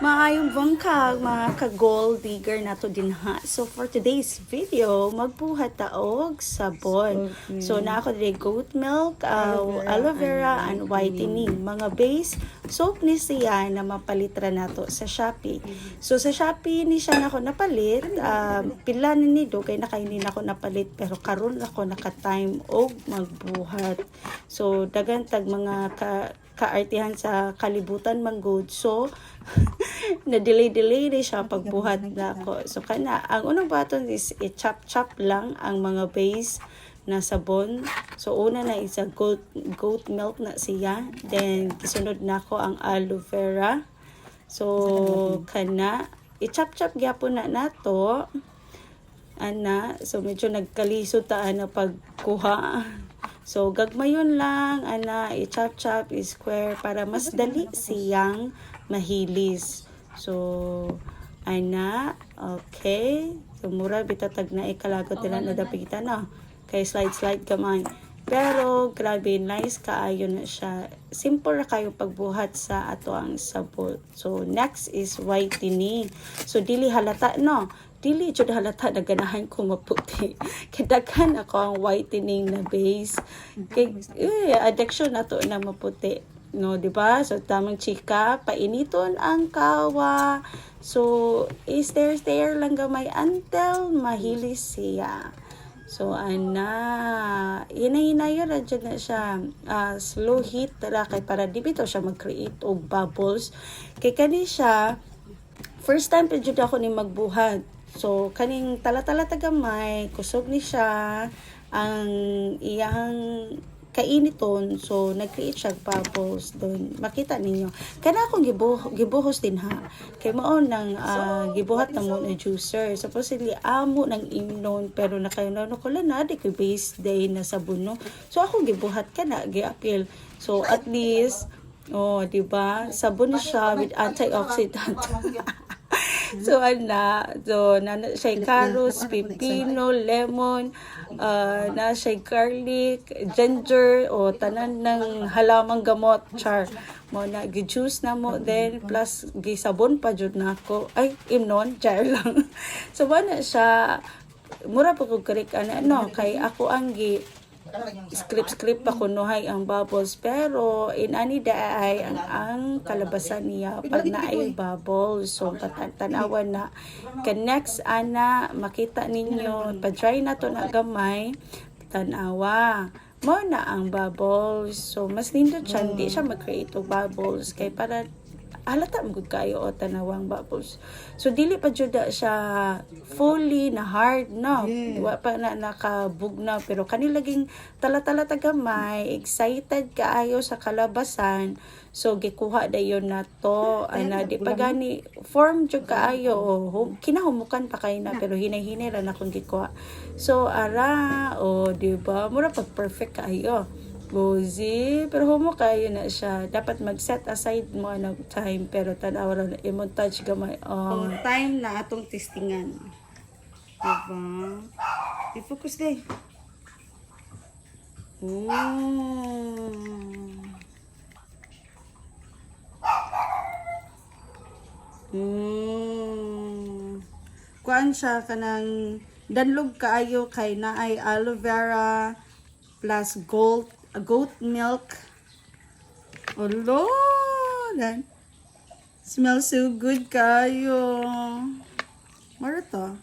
Maayong bangkag, mga ka-gold digger na to din ha. So for today's video, magbuhat taog sabon. So na ako din goat milk, aloe vera, and whitening. Mga base soap ni siya na mapalitra nato sa Shopee. So sa Shopee ni siya nako napalit, pila ni do kay nakainin ako napalit pero karon ako naka-time og magbuhat. So dagan tag mga kaartihan sa kalibutan manggod. So na delay ni siya pagbuhat na ako. So kana ang unang button is i-chop lang ang mga base na sabon. So una na is a goat milk na siya. Then kisunod na ako ang aloe vera. So kana i-chop gyapon na nato. Ana, so medyo nagkalisod ta na pagkuha. So gagmayon lang ana i-chop i-square para mas dali siyang mahilis. So ana, okay. So mura bitatag na ikalagot nila na dapita na. Kay slide gamay. Pero grabe nice kaayo na siya. Simple ra kayo pagbuhat sa ato ang sabon. So next is whitening. So dili halata no. Dili jud halata na ganahan ko maputi. Kay ako ang whitening na base. Kay addiction na to na maputi. No, di ba? So tamang chika, painiton ang kawa. So stare lang gamay until mahilis siya. So ana, hinay-hinayo ra jud na siya. Slow heat ra kay para di bitaw siya mag-create og bubbles. Kay kani siya first time pa jud ako ni magbuhat. So kaning tala-tala tagamay, kusog ni siya ang iyang kainiton. So nag-create siya bubbles doon. Makita ninyo. Kana akong gibuhos din ha. Kay mao nang gibuhat na mo na juicer. Supposedly amo nang imnon pero nakayunaw ko lang na di ko base day na sabon no. So ako gibuhat kana gi-appeal. So at least di ba? Sabon na siya with antioxidant. So na siya carrots, pipino, lemon, na siya garlic, ginger, o tanan ng halamang gamot, char. Mo na gi-juice na mo, then plus gisabon pa jud nako. Ay, imnon, char lang. So wala siya, mura pa ko correct kay ako ang script pa kunuhay ang bubbles pero in any day ang kalabasan niya pag naay bubbles so tanawan na next ana makita ninyo pa-dry na to na gamay tanawa mo na ang bubbles so mas nindot siya hindi siya mag-create og bubbles kay para halata mo kayo o tanawang bubbles. So dili pa jud siya fully na hard no. Wa pa na nakabugnaw pero kanilaging tala-tala tagamay, excited kaayo sa kalabasan. So gikuha dayon na to ana di pa gani form jud kaayo kinahumukan pa kay na pero hinay-hinay ra na kung gikuha. So ara di ba mura pag perfect kaayo. Bozy, pero humo kayo na siya. Dapat mag-set aside mo ng time pero tanaw ra na i-montage gamay. Time na atong testingan. Diba? I-focus day. Kuan siya kanang danlog kaayo kay naay aloe vera plus goat milk. Olo, dan smells so good kayo. Mara to.